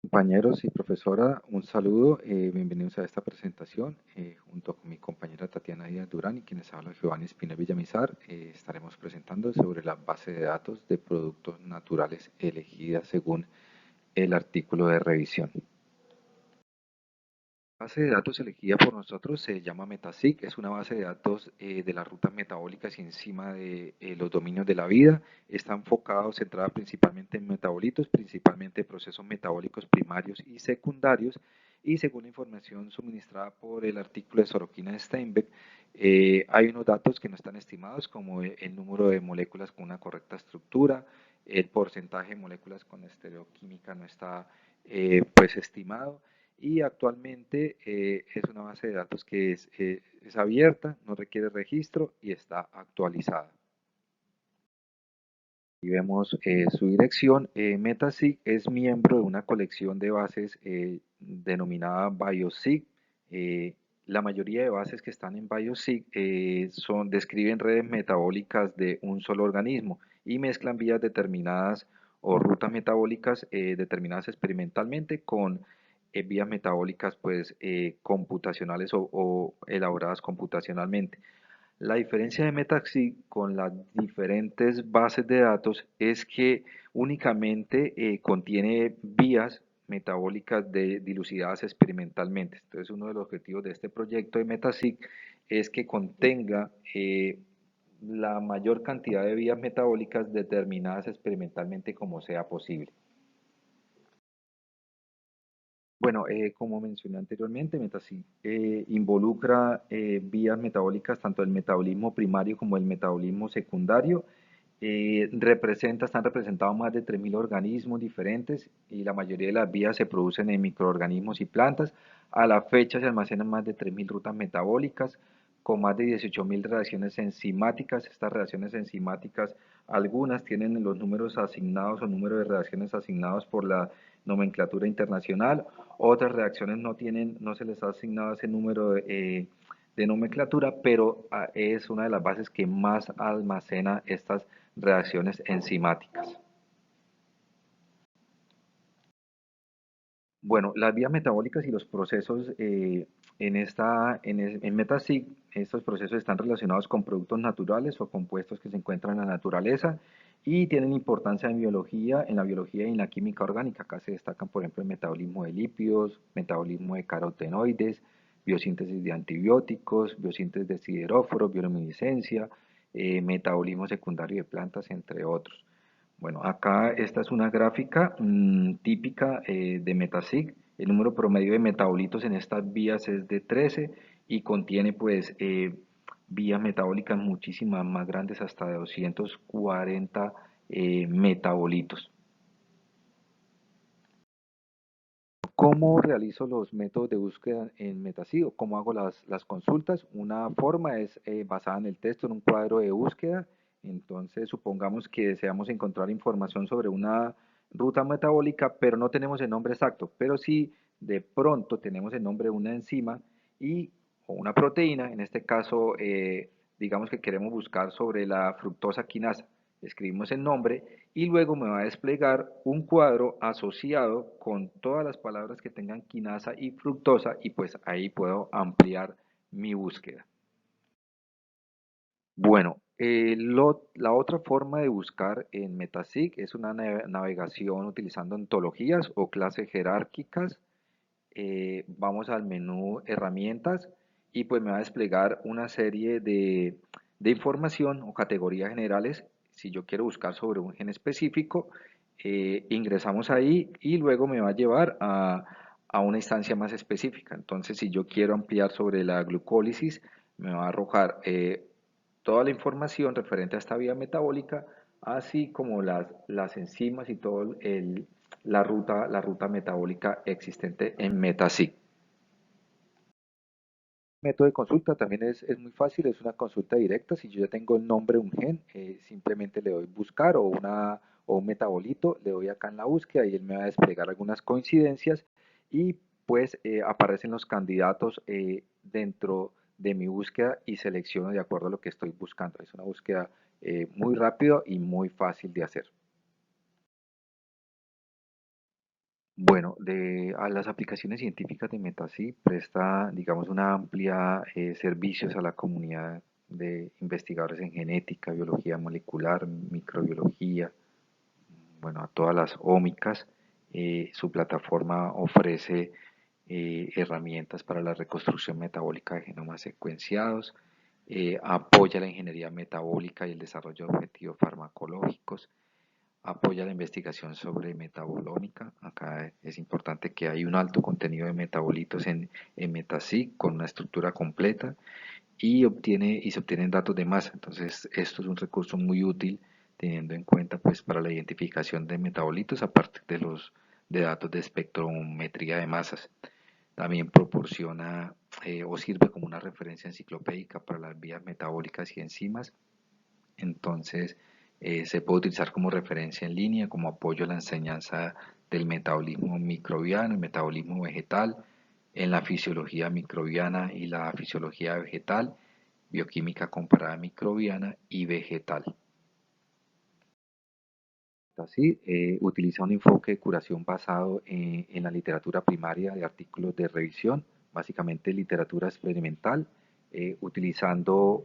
Compañeros y profesora, un saludo, bienvenidos a esta presentación. Junto con mi compañera Tatiana Díaz Durán y quienes habla Giovanni Espinel Villamizar, estaremos presentando sobre la base de datos de productos naturales elegida según el artículo de revisión. La base de datos elegida por nosotros se llama Metasig, es una base de datos de las rutas metabólicas y encima de los dominios de la vida. Está enfocado, centrada principalmente en metabolitos, principalmente procesos metabólicos primarios y secundarios. Y según la información suministrada por el artículo de Sorokin Steinbeck, hay unos datos que no están estimados, como el número de moléculas con una correcta estructura, el porcentaje de moléculas con estereoquímica no está pues estimado y actualmente es una base de datos que es abierta, no requiere registro y está actualizada. Y vemos su dirección. Metasig es miembro de una colección de bases denominada BioSig. La mayoría de bases que están en BioSig describen redes metabólicas de un solo organismo y mezclan vías determinadas o rutas metabólicas determinadas experimentalmente con vías metabólicas pues, computacionales o elaboradas computacionalmente. La diferencia de Metaxi con las diferentes bases de datos es que únicamente contiene vías metabólicas dilucidadas experimentalmente. Entonces, uno de los objetivos de este proyecto de Metasig es que contenga la mayor cantidad de vías metabólicas determinadas experimentalmente como sea posible. Bueno, como mencioné anteriormente, Metasig involucra vías metabólicas, tanto el metabolismo primario como el metabolismo secundario. Están representados más de 3.000 organismos diferentes y la mayoría de las vías se producen en microorganismos y plantas. A la fecha se almacenan más de 3.000 rutas metabólicas con más de 18.000 reacciones enzimáticas. Estas reacciones enzimáticas, algunas tienen los números asignados o número de reacciones asignados por la nomenclatura internacional, otras reacciones no se les ha asignado ese número de nomenclatura, pero es una de las bases que más almacena estas reacciones enzimáticas. Bueno, las vías metabólicas y los procesos en Metasig, estos procesos están relacionados con productos naturales o compuestos que se encuentran en la naturaleza y tienen importancia en la biología y en la química orgánica. Acá se destacan, por ejemplo, el metabolismo de lípidos, metabolismo de carotenoides, biosíntesis de antibióticos, biosíntesis de sideróforos, bioluminiscencia, metabolismo secundario de plantas, entre otros. Bueno, acá esta es una gráfica típica de Metasig. El número promedio de metabolitos en estas vías es de 13 y contiene pues vías metabólicas muchísimas más grandes, hasta de 240 metabolitos. ¿Cómo realizo los métodos de búsqueda en Metasig? ¿Cómo hago las consultas? Una forma es basada en el texto, en un cuadro de búsqueda. Entonces, supongamos que deseamos encontrar información sobre una ruta metabólica, pero no tenemos el nombre exacto. Pero sí, de pronto tenemos el nombre de una enzima o una proteína. En este caso, digamos que queremos buscar sobre la fructosa quinasa. Escribimos el nombre y luego me va a desplegar un cuadro asociado con todas las palabras que tengan quinasa y fructosa y pues ahí puedo ampliar mi búsqueda. Bueno, la otra forma de buscar en Metasig es una navegación utilizando ontologías o clases jerárquicas. Vamos al menú herramientas y pues me va a desplegar una serie de información o categorías generales. Si yo quiero buscar sobre un gen específico, ingresamos ahí y luego me va a llevar a una instancia más específica. Entonces, si yo quiero ampliar sobre la glucólisis, me va a arrojar toda la información referente a esta vía metabólica, así como las enzimas y todo la ruta metabólica existente en Metasig. El método de consulta también es muy fácil, es una consulta directa. Si yo ya tengo el nombre de un gen, simplemente le doy buscar o un metabolito, le doy acá en la búsqueda y él me va a desplegar algunas coincidencias y pues aparecen los candidatos dentro de mi búsqueda y selecciono de acuerdo a lo que estoy buscando. Es una búsqueda muy rápida y muy fácil de hacer. Bueno, a las aplicaciones científicas de Metasig presta, digamos, una amplia servicios a la comunidad de investigadores en genética, biología molecular, microbiología, bueno, a todas las ómicas. Su plataforma ofrece herramientas para la reconstrucción metabólica de genomas secuenciados, apoya la ingeniería metabólica y el desarrollo de objetivos farmacológicos, apoya la investigación sobre metabolómica. Acá es importante que hay un alto contenido de metabolitos en Metasig con una estructura completa y se obtienen datos de masa. Entonces, esto es un recurso muy útil teniendo en cuenta pues para la identificación de metabolitos a partir de datos de espectrometría de masas. También proporciona o sirve como una referencia enciclopédica para las vías metabólicas y enzimas. Entonces, se puede utilizar como referencia en línea, como apoyo a la enseñanza del metabolismo microbiano y metabolismo vegetal, en la fisiología microbiana y la fisiología vegetal, bioquímica comparada microbiana y vegetal. Así, utiliza un enfoque de curación basado en la literatura primaria de artículos de revisión, básicamente literatura experimental, utilizando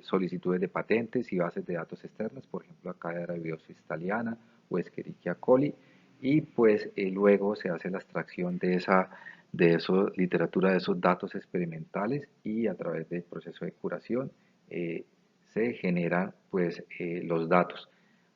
solicitudes de patentes y bases de datos externas, por ejemplo, acá era Biosis italiana o Escherichia coli, y pues luego se hace la extracción de esa literatura, de esos datos experimentales y a través del proceso de curación se generan pues los datos.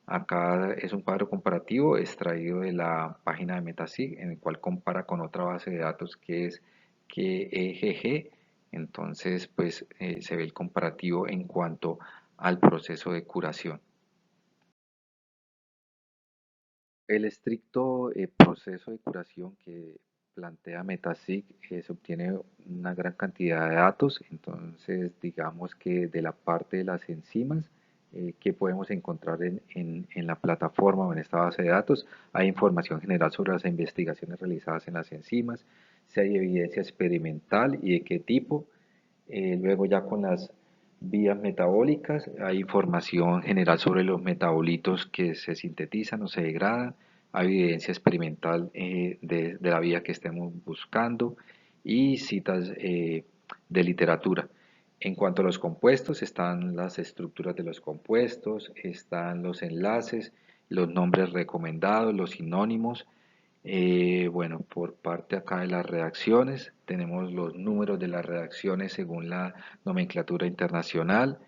Acá es un cuadro comparativo extraído de la página de Metasig, en el cual compara con otra base de datos que es KEGG. Entonces, pues se ve el comparativo en cuanto al proceso de curación. El estricto proceso de curación que plantea Metasig se obtiene una gran cantidad de datos, entonces digamos que de la parte de las enzimas que podemos encontrar en la plataforma o en esta base de datos, hay información general sobre las investigaciones realizadas en las enzimas, si hay evidencia experimental y de qué tipo. Luego ya con las vías metabólicas hay información general sobre los metabolitos que se sintetizan o se degradan, hay evidencia experimental de la vía que estemos buscando y citas de literatura. En cuanto a los compuestos, están las estructuras de los compuestos, están los enlaces, los nombres recomendados, los sinónimos. Bueno, por parte acá de las reacciones, tenemos los números de las reacciones según la nomenclatura internacional.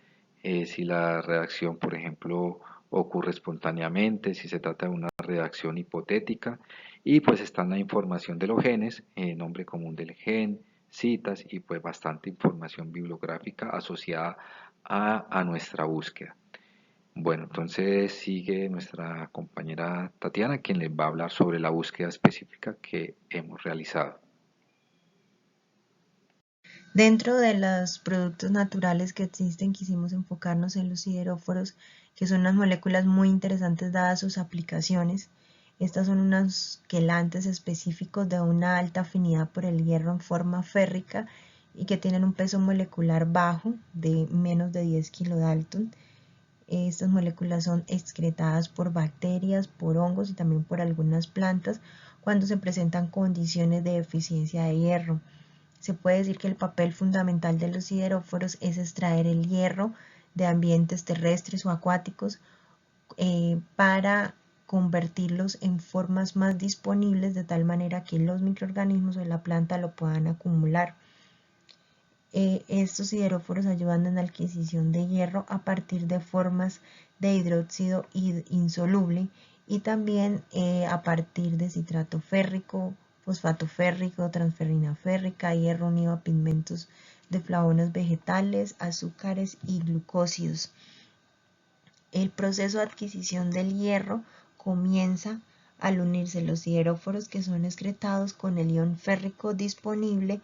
Si la reacción, por ejemplo, ocurre espontáneamente, si se trata de una reacción hipotética. Y pues está la información de los genes, nombre común del gen, citas y pues bastante información bibliográfica asociada a nuestra búsqueda. Bueno, entonces sigue nuestra compañera Tatiana, quien les va a hablar sobre la búsqueda específica que hemos realizado. Dentro de los productos naturales que existen, quisimos enfocarnos en los sideróforos, que son unas moléculas muy interesantes dadas sus aplicaciones. Estas son unos quelantes específicos de una alta afinidad por el hierro en forma férrica y que tienen un peso molecular bajo de menos de 10 kilodalton. Estas moléculas son excretadas por bacterias, por hongos y también por algunas plantas cuando se presentan condiciones de deficiencia de hierro. Se puede decir que el papel fundamental de los sideróforos es extraer el hierro de ambientes terrestres o acuáticos para convertirlos en formas más disponibles de tal manera que los microorganismos de la planta lo puedan acumular. Estos sideróforos ayudan en la adquisición de hierro a partir de formas de hidróxido insoluble y también a partir de citrato férrico, fosfato férrico, transferrina férrica, hierro unido a pigmentos de flavonos vegetales, azúcares y glucósidos. El proceso de adquisición del hierro comienza al unirse los sideróforos que son excretados con el ion férrico disponible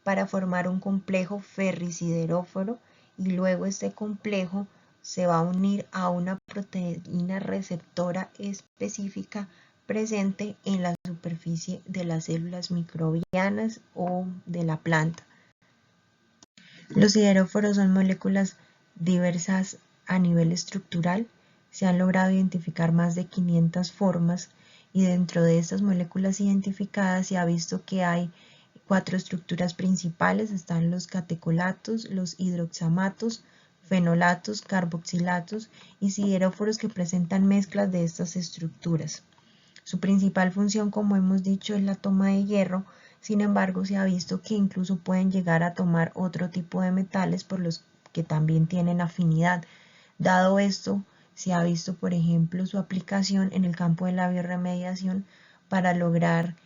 para formar un complejo ferrisideróforo y luego este complejo se va a unir a una proteína receptora específica presente en la superficie de las células microbianas o de la planta. Los sideróforos son moléculas diversas a nivel estructural. Se han logrado identificar más de 500 formas y dentro de estas moléculas identificadas se ha visto que hay 4 estructuras principales. Están los catecolatos, los hidroxamatos, fenolatos, carboxilatos y sideróforos que presentan mezclas de estas estructuras. Su principal función, como hemos dicho, es la toma de hierro. Sin embargo, se ha visto que incluso pueden llegar a tomar otro tipo de metales por los que también tienen afinidad. Dado esto, se ha visto, por ejemplo, su aplicación en el campo de la biorremediación para lograr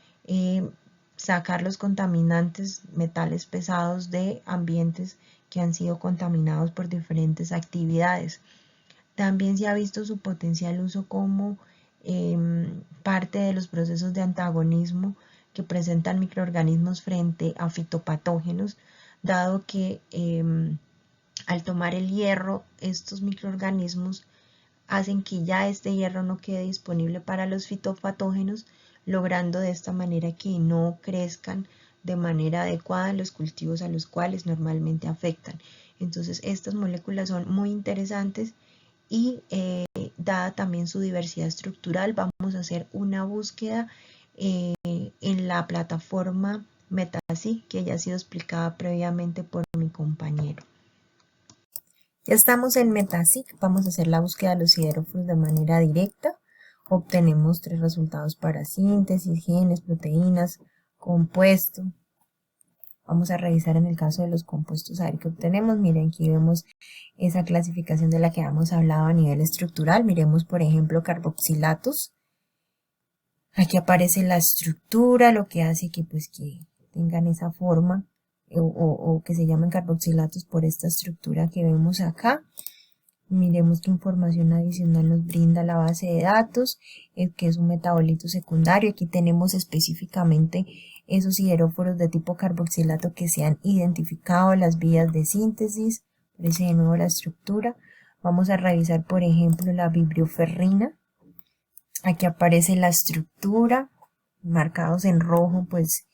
sacar los contaminantes, metales pesados de ambientes que han sido contaminados por diferentes actividades. También se ha visto su potencial uso como parte de los procesos de antagonismo que presentan microorganismos frente a fitopatógenos, dado que al tomar el hierro, estos microorganismos hacen que ya este hierro no quede disponible para los fitopatógenos, logrando de esta manera que no crezcan de manera adecuada en los cultivos a los cuales normalmente afectan. Entonces, estas moléculas son muy interesantes y dada también su diversidad estructural, vamos a hacer una búsqueda en la plataforma MetaSig, que ya ha sido explicada previamente por mi compañero. Ya estamos en MetaSig, vamos a hacer la búsqueda de los sideróforos de manera directa. Obtenemos 3 resultados para síntesis, genes, proteínas, compuesto. Vamos a revisar en el caso de los compuestos a ver qué obtenemos. Miren, aquí vemos esa clasificación de la que hemos hablado a nivel estructural. Miremos, por ejemplo, carboxilatos. Aquí aparece la estructura, lo que hace que, pues, que tengan esa forma o que se llamen carboxilatos por esta estructura que vemos acá. Miremos qué información adicional nos brinda la base de datos, que es un metabolito secundario. Aquí tenemos específicamente esos sideróforos de tipo carboxilato que se han identificado, las vías de síntesis. Aparece de nuevo la estructura. Vamos a revisar, por ejemplo, la vibrioferrina. Aquí aparece la estructura, marcados en rojo, pues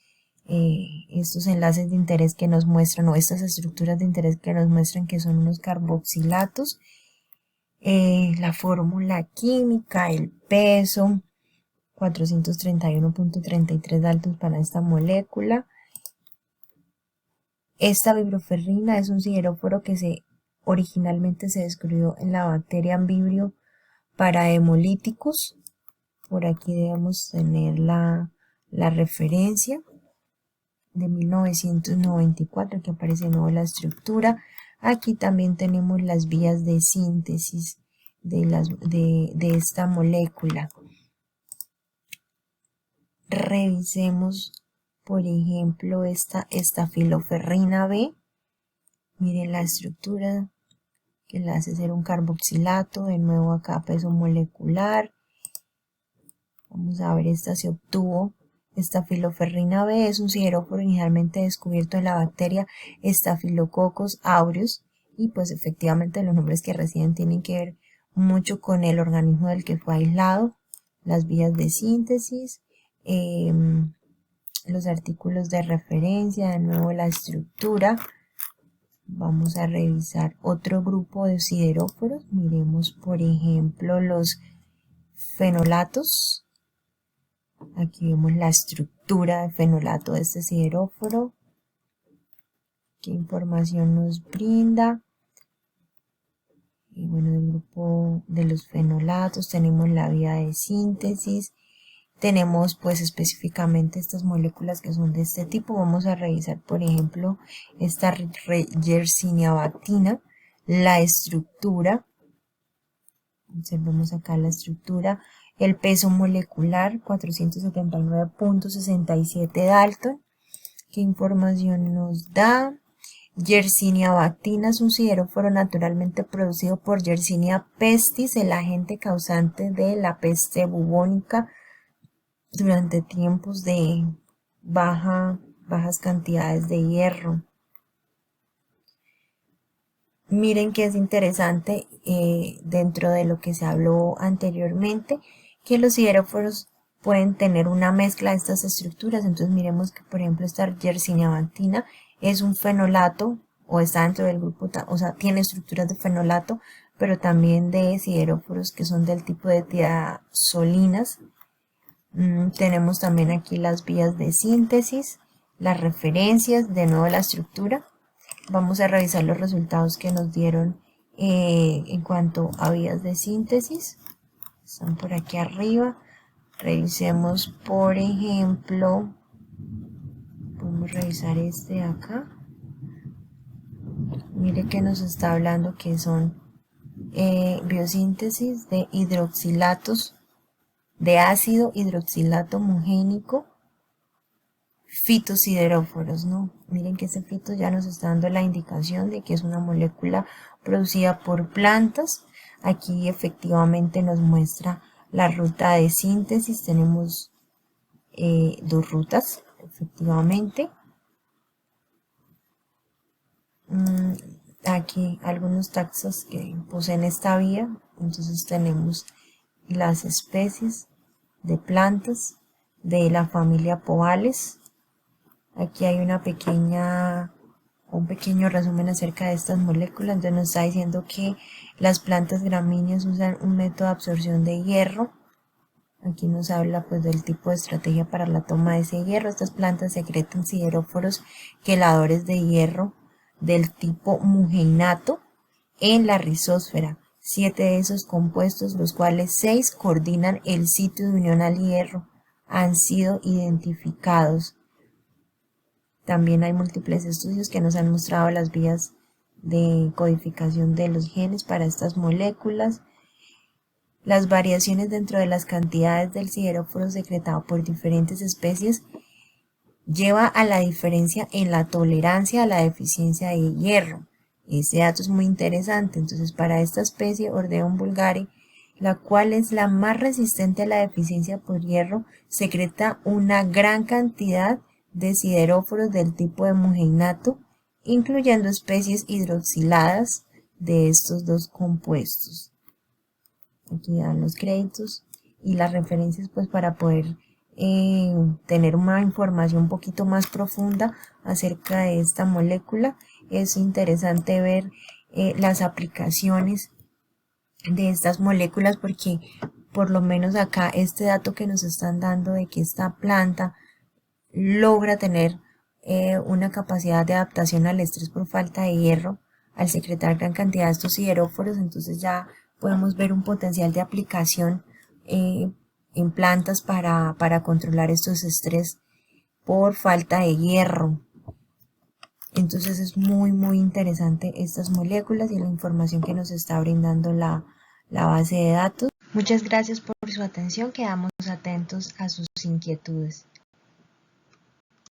estos enlaces de interés que nos muestran, o estas estructuras de interés que nos muestran que son unos carboxilatos. La fórmula química, el peso, 431.33 daltons para esta molécula. Esta vibrioferrina es un sideróforo que originalmente se descubrió en la bacteria Vibrio parahemolyticus. Por aquí debemos tener la referencia de 1994, que aparece de nuevo la estructura. Aquí también tenemos las vías de síntesis de esta molécula. Revisemos, por ejemplo, esta estafiloferrina B. Miren la estructura que la hace ser un carboxilato. De nuevo acá peso molecular. Vamos a ver, esta se obtuvo. Estafiloferrina B es un sideróforo originalmente descubierto en la bacteria Staphylococcus aureus, y pues efectivamente los nombres que reciben tienen que ver mucho con el organismo del que fue aislado. Las vías de síntesis, los artículos de referencia, de nuevo la estructura. Vamos a revisar otro grupo de sideróforos. Miremos, por ejemplo, los fenolatos. Aquí vemos la estructura de fenolato de este sideróforo. ¿Qué información nos brinda? Y bueno, del grupo de los fenolatos tenemos la vía de síntesis. Tenemos pues específicamente estas moléculas que son de este tipo. Vamos a revisar, por ejemplo, esta Yersinia bactina, la estructura. Observemos acá la estructura. El peso molecular, 479.67 dalton. ¿Qué información nos da? Yersinia bactina es un sideróforo naturalmente producido por Yersinia pestis, el agente causante de la peste bubónica durante tiempos de bajas cantidades de hierro. Miren que es interesante dentro de lo que se habló anteriormente, que los sideróforos pueden tener una mezcla de estas estructuras. Entonces miremos que, por ejemplo, esta Yersinia bactina es un fenolato, o está dentro del grupo, o sea, tiene estructuras de fenolato, pero también de sideróforos que son del tipo de tiazolinas. Tenemos también aquí las vías de síntesis, las referencias, de nuevo la estructura. Vamos a revisar los resultados que nos dieron en cuanto a vías de síntesis. Están por aquí arriba. Revisemos, por ejemplo, podemos revisar este de acá. Mire que nos está hablando que son biosíntesis de hidroxilatos, de ácido hidroxilato mugénico, fitosideróforos, ¿no? Miren que este fito ya nos está dando la indicación de que es una molécula producida por plantas. Aquí efectivamente nos muestra la ruta de síntesis. Tenemos dos rutas, efectivamente. Aquí algunos taxos que poseen esta vía. Entonces tenemos las especies de plantas de la familia Poales. Aquí hay un pequeño resumen acerca de estas moléculas. Entonces nos está diciendo que las plantas gramíneas usan un método de absorción de hierro. Aquí nos habla pues del tipo de estrategia para la toma de ese hierro. Estas plantas secretan sideróforos queladores de hierro del tipo mugeinato en la rizósfera. 7 de esos compuestos, los cuales 6 coordinan el sitio de unión al hierro, han sido identificados. También hay múltiples estudios que nos han mostrado las vías de codificación de los genes para estas moléculas. Las variaciones dentro de las cantidades del sideróforo secretado por diferentes especies lleva a la diferencia en la tolerancia a la deficiencia de hierro. Este dato es muy interesante. Entonces, para esta especie Ordeum vulgare, la cual es la más resistente a la deficiencia por hierro, secreta una gran cantidad de sideróforos del tipo de mugeinato, incluyendo especies hidroxiladas de estos dos compuestos. Aquí dan los créditos y las referencias pues para poder tener una información un poquito más profunda acerca de esta molécula. Es interesante ver las aplicaciones de estas moléculas, porque por lo menos acá este dato que nos están dando de que esta planta logra tener una capacidad de adaptación al estrés por falta de hierro al secretar gran cantidad de estos sideróforos. Entonces ya podemos ver un potencial de aplicación en plantas para controlar estos estrés por falta de hierro. Entonces es muy interesante estas moléculas y la información que nos está brindando la base de datos. Muchas gracias por su atención, quedamos atentos a sus inquietudes.